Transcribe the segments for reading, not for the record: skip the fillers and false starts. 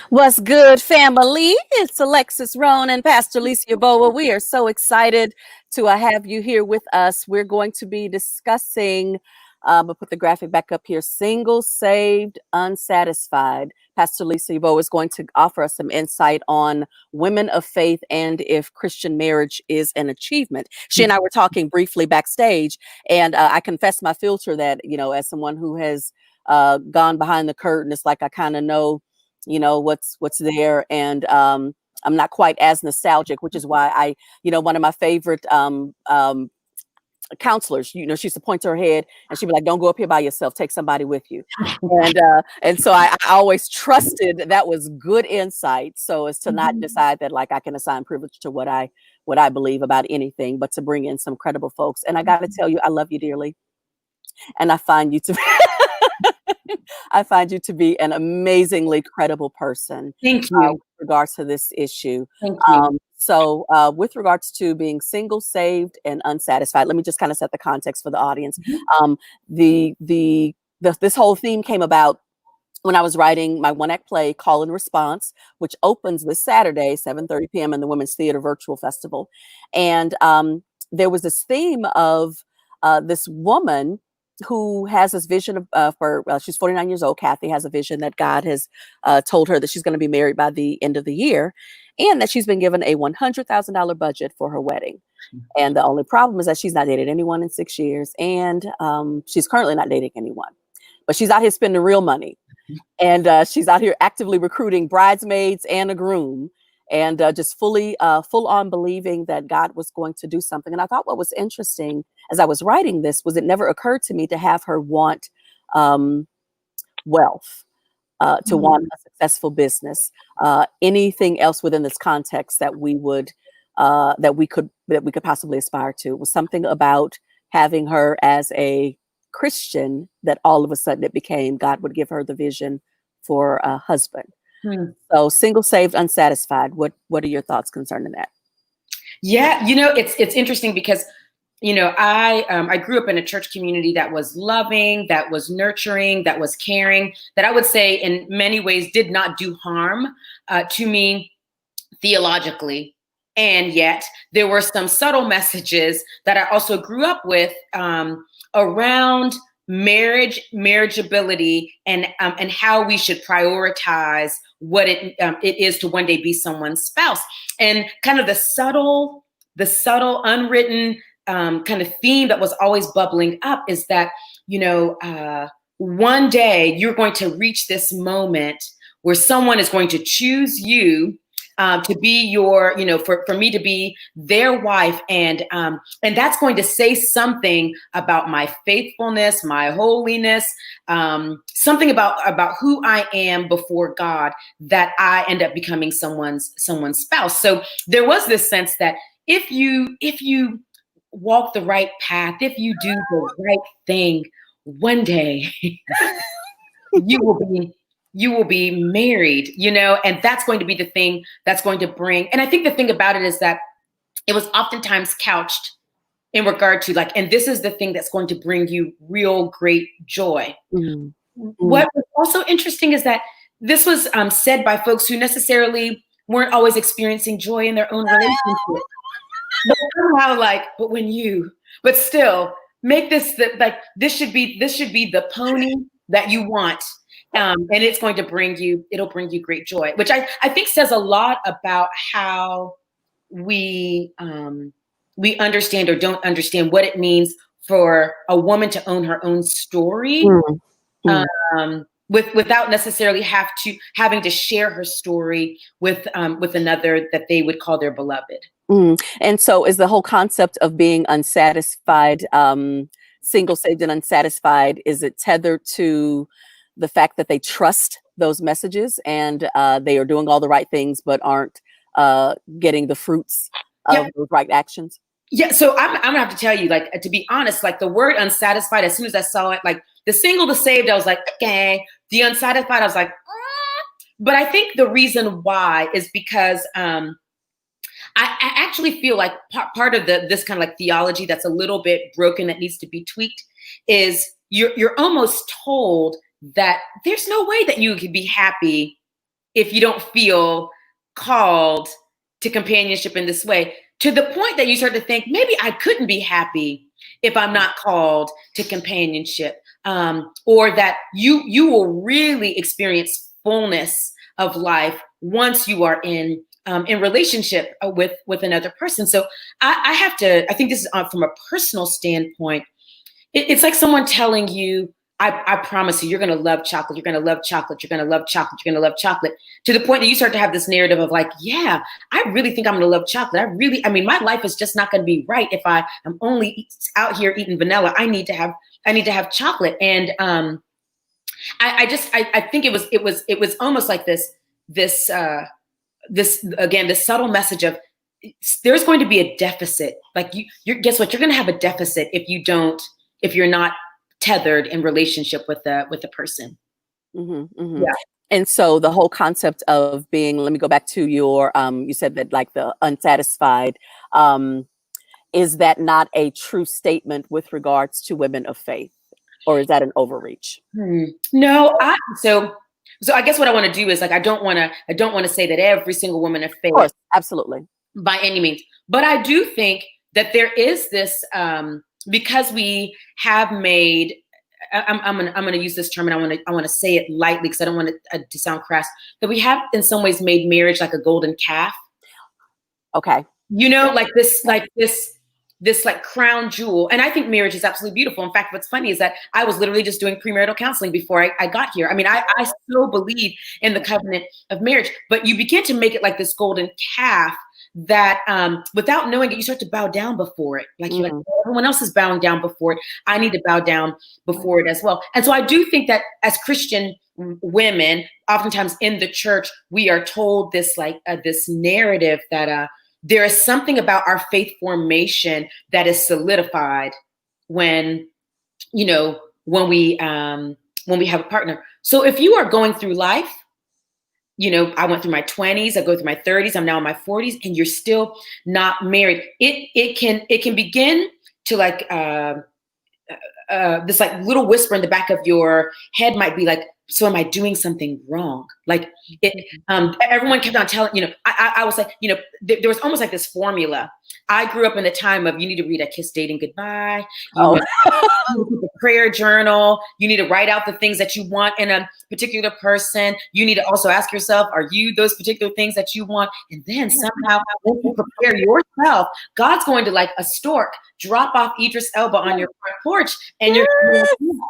What's good, family? It's Alexis Roan and Pastor Lisa Yebuah. We are so excited to have you here with us. We're going to be discussing, I'll put the graphic back up here, single, saved, unsatisfied. Pastor Lisa Yebuah is going to offer us some insight on women of faith and if Christian marriage is an achievement. She and I were talking briefly backstage, and I confess my filter that, as someone who has gone behind the curtain, it's like I kind of know what's there, and I'm not quite as nostalgic, which is why one of my favorite counselors, she used to point to her head and she'd be like, don't go up here by yourself, take somebody with you. And so I always trusted that was good insight, so as to not decide that like I can assign privilege to what I believe about anything, but to bring in some credible folks. And I got to tell you, I love you dearly, and I find you to I find you to be an amazingly credible person. Thank you. With regards to this issue. Thank you. So with regards to being single, saved, and unsatisfied, let me just kind of set the context for the audience. This whole theme came about when I was writing my one-act play, Call and Response, which opens this Saturday, 7:30 p.m. in the Women's Theater Virtual Festival. And there was this theme of this woman who has this vision of she's 49 years old. Kathy has a vision that God has told her that she's going to be married by the end of the year, and that she's been given a $100,000 budget for her wedding. And the only problem is that she's not dated anyone in 6 years, and she's currently not dating anyone, but she's out here spending real money, and she's out here actively recruiting bridesmaids and a groom, and just full on believing that God was going to do something. And I thought what was interesting as I was writing this was it never occurred to me to have her want wealth, to want a successful business, anything else within this context that we could possibly aspire to. It was something about having her as a Christian that all of a sudden it became God would give her the vision for a husband. So single, saved, unsatisfied. What are your thoughts concerning that? Yeah, it's interesting because I grew up in a church community that was loving, that was nurturing, that was caring, that I would say in many ways did not do harm to me theologically. And yet there were some subtle messages that I also grew up with around marriageability, and how we should prioritize what it is to one day be someone's spouse. And kind of the subtle, unwritten kind of theme that was always bubbling up is that, one day you're going to reach this moment where someone is going to choose you to be your, for me to be their wife. And that's going to say something about my faithfulness, my holiness, something about who I am before God, that I end up becoming someone's spouse. So there was this sense that if you walk the right path, if you do the right thing, one day you will be married, and that's going to be the thing that's going to bring. And I think the thing about it is that it was oftentimes couched in regard to like, and this is the thing that's going to bring you real great joy. What was also interesting is that this was said by folks who necessarily weren't always experiencing joy in their own relationship. But somehow but still make this this should be the pony that you want. And it's going to bring you great joy, which I think says a lot about how we understand or don't understand what it means for a woman to own her own story, without necessarily having to share her story with another that they would call their beloved. And so is the whole concept of being unsatisfied, single, saved, and unsatisfied, is it tethered to the fact that they trust those messages and they are doing all the right things but aren't getting the fruits of those right actions? Yeah, so I'm gonna have to tell you, like, to be honest, like the word unsatisfied, as soon as I saw it, like the single, the saved, I was like, okay. The unsatisfied, I was like, But I think the reason why is because I actually feel like part of this kind of like theology that's a little bit broken, that needs to be tweaked, is you're almost told that there's no way that you could be happy if you don't feel called to companionship in this way, to the point that you start to think, maybe I couldn't be happy if I'm not called to companionship, or that you will really experience fullness of life once you are in relationship with another person. So I think this is from a personal standpoint. It's like someone telling you, I promise you, you're going to love chocolate. You're going to love chocolate. You're going to love chocolate. You're going to love chocolate, to the point that you start to have this narrative of like, yeah, I really think I'm going to love chocolate. I mean, my life is just not going to be right if I am only out here eating vanilla. I need to have chocolate. And I think it was almost like this again, this subtle message of, there's going to be a deficit. Like guess what? You're going to have a deficit if you're not tethered in relationship with the person. Mm-hmm, mm-hmm. Yeah. And so the whole concept of being, let me go back to your, you said that like the unsatisfied, is that not a true statement with regards to women of faith, or is that an overreach? No, so I guess what I want to do is like, I don't want to say that every single woman of faith, Of course, absolutely, by any means, but I do think that there is this, because we have made, I'm gonna use this term, and I want to say it lightly because I don't want it to sound crass, that we have in some ways made marriage like a golden calf. Okay. Like this like crown jewel. And I think marriage is absolutely beautiful. In fact, what's funny is that I was literally just doing premarital counseling before I got here. I mean, I so believe in the covenant of marriage, but you begin to make it like this golden calf that without knowing it, you start to bow down before it. Like you're like, everyone else is bowing down before it, I need to bow down before it as well. And so I do think that as Christian women, oftentimes in the church, we are told this like this narrative that there is something about our faith formation that is solidified when we have a partner. So if you are going through life, I went through my 20s, I go through my 30s, I'm now in my 40s, and you're still not married, it can begin to like this like little whisper in the back of your head might be like, so am I doing something wrong? Like everyone kept on telling, I was like, there was almost like this formula. I grew up in the time of, you need to read A Kiss Dating Goodbye. You need to keep a prayer journal. You need to write out the things that you want in a particular person. You need to also ask yourself, are you those particular things that you want? And then somehow, when you prepare yourself, God's going to, like a stork, drop off Idris Elba on your front porch. And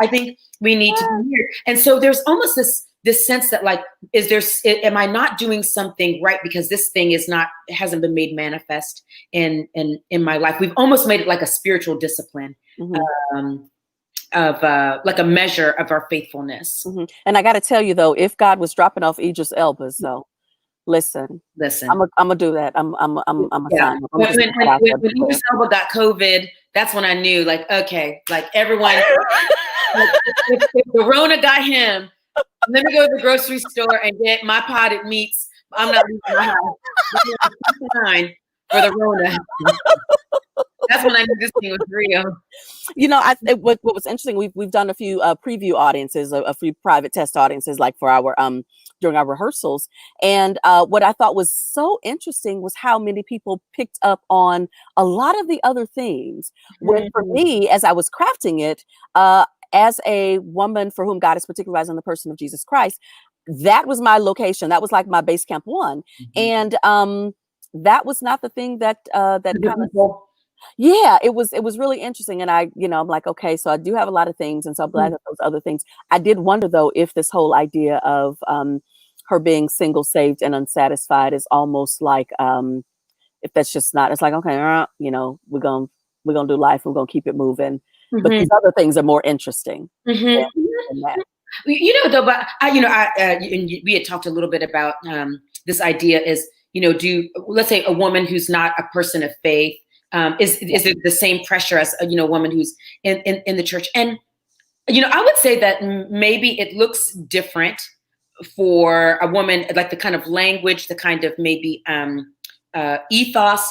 I think we need to be here. And so there's almost this sense that like, am I not doing something right because this thing hasn't been made manifest in my life? We've almost made it like a spiritual discipline, of like a measure of our faithfulness. And I got to tell you though, if God was dropping off Idris Elba, so listen, I'm gonna do that. I'm a sign. When Idris Elba got COVID, that's when I knew, like, okay, like everyone, if the Rona got him, let me go to the grocery store and get my potted meats. I'm not leaving my house. For the Rona. That's when I knew this thing was real. What was interesting, we've done a few preview audiences, a few private test audiences, like for our during our rehearsals. And what I thought was so interesting was how many people picked up on a lot of the other themes. When for me, as I was crafting it, as a woman for whom God is particularized in the person of Jesus Christ, that was my location. That was like my base camp one. And that was not the thing that it was really interesting. And I'm like, okay, so I do have a lot of things. And so I'm glad that those other things. I did wonder though, if this whole idea of her being single, saved, and unsatisfied is almost like, if that's just not, it's like, okay, we're going to do life. We're going to keep it moving. But these other things are more interesting than that. Though, but we had talked a little bit about this idea is, let's say a woman who's not a person of faith, is it the same pressure as a woman who's in the church? And I would say that maybe it looks different for a woman, like the kind of language, the kind of maybe ethos,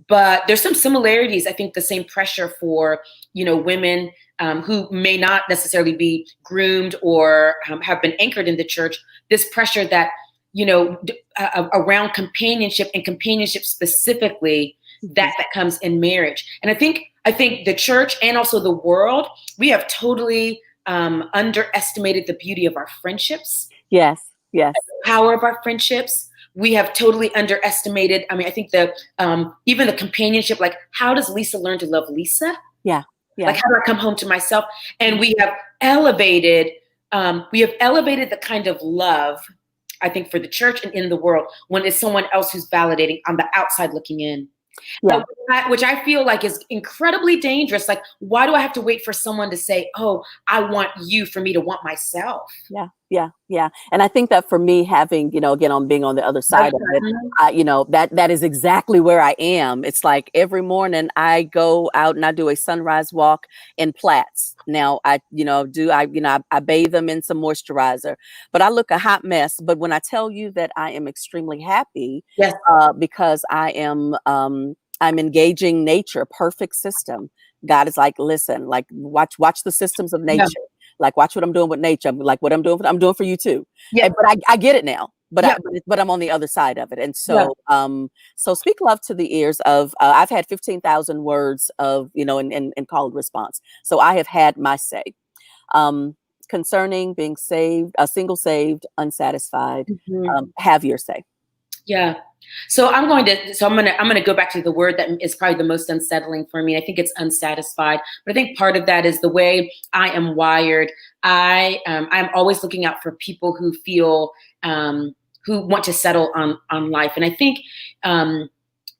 but there's some similarities. I think the same pressure for women who may not necessarily be groomed or have been anchored in the church. This pressure that around companionship, and companionship specifically, that comes in marriage. And I think the church and also the world, we have totally underestimated the beauty of our friendships. Yes. Yes. The power of our friendships. We have totally underestimated. I mean, I think even the companionship, like, how does Lisa learn to love Lisa? Yeah. Yeah. Like, how do I come home to myself? And we have elevated the kind of love, I think, for the church and in the world, when it's someone else who's validating on the outside looking in. Yeah. Which I feel like is incredibly dangerous. Like, why do I have to wait for someone to say, oh, I want you, for me to want myself? Yeah. Yeah. Yeah. And I think that for me, having, again, on being on the other side of it, that is exactly where I am. It's like every morning I go out and I do a sunrise walk in Platts. Now I bathe them in some moisturizer, but I look a hot mess. But when I tell you that I am extremely happy, yes, because I am, I'm engaging nature, perfect system. God is like, listen, like watch the systems of nature. Yeah. Like, watch what I'm doing with nature. Like, what I'm doing for you too. Yeah. But I get it now. But but I'm on the other side of it. And so so speak love to the ears of I've had 15,000 words of in call and response. So I have had my say. Concerning being saved, single, saved, unsatisfied. Have your say. Yeah. So I'm going to go back to the word that is probably the most unsettling for me. I think it's unsatisfied, but I think part of that is the way I am wired. I'm always looking out for people who feel, who want to settle on life. And I think,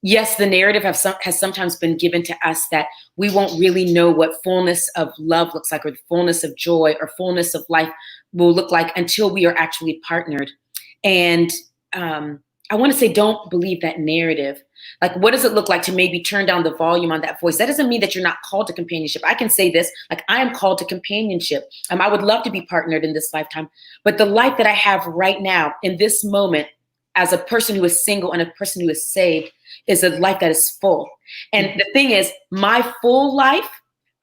yes, the narrative has sometimes been given to us that we won't really know what fullness of love looks like, or the fullness of joy, or fullness of life will look like, until we are actually partnered. And, I want to say, don't believe that narrative. Like, what does it look like to maybe turn down the volume on that voice? That doesn't mean that you're not called to companionship. I can say this, like, I am called to companionship. I would love to be partnered in this lifetime, but the life that I have right now in this moment, as a person who is single and a person who is saved, is a life that is full. And the thing is, my full life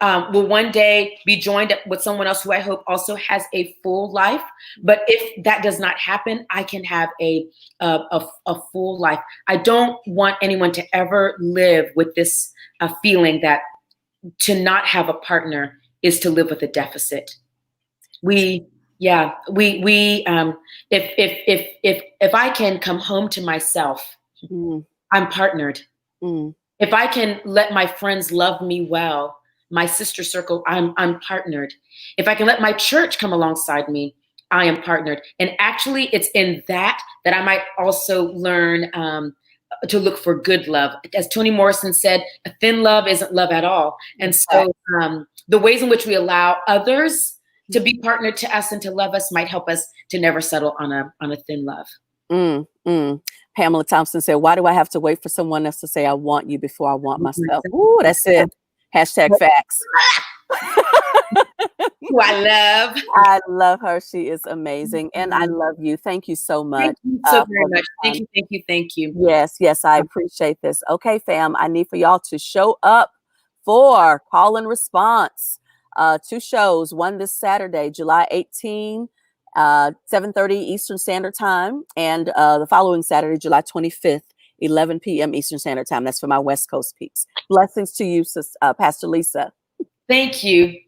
will one day be joined up with someone else who I hope also has a full life. But if that does not happen, I can have a full life. I don't want anyone to ever live with this feeling that to not have a partner is to live with a deficit. If I can come home to myself, I'm partnered. If I can let my friends love me well, my sister circle, I'm partnered. If I can let my church come alongside me, I am partnered. And actually, it's in that I might also learn to look for good love. As Toni Morrison said, a thin love isn't love at all. And so the ways in which we allow others to be partnered to us and to love us might help us to never settle on a thin love. Pamela Thompson said, why do I have to wait for someone else to say I want you before I want myself? Ooh, that's it. Hashtag facts. Who I love her. She is amazing. And I love you. Thank you so much. Thank you so very much. Thank you. Yes, I appreciate this. Okay, fam, I need for y'all to show up for call and response. 2 shows, one this Saturday, July 18, 7:30 Eastern Standard Time, and the following Saturday, July 25th, 11 p.m. Eastern Standard Time. That's for my West Coast peeps. Blessings to you, Pastor Lisa. Thank you.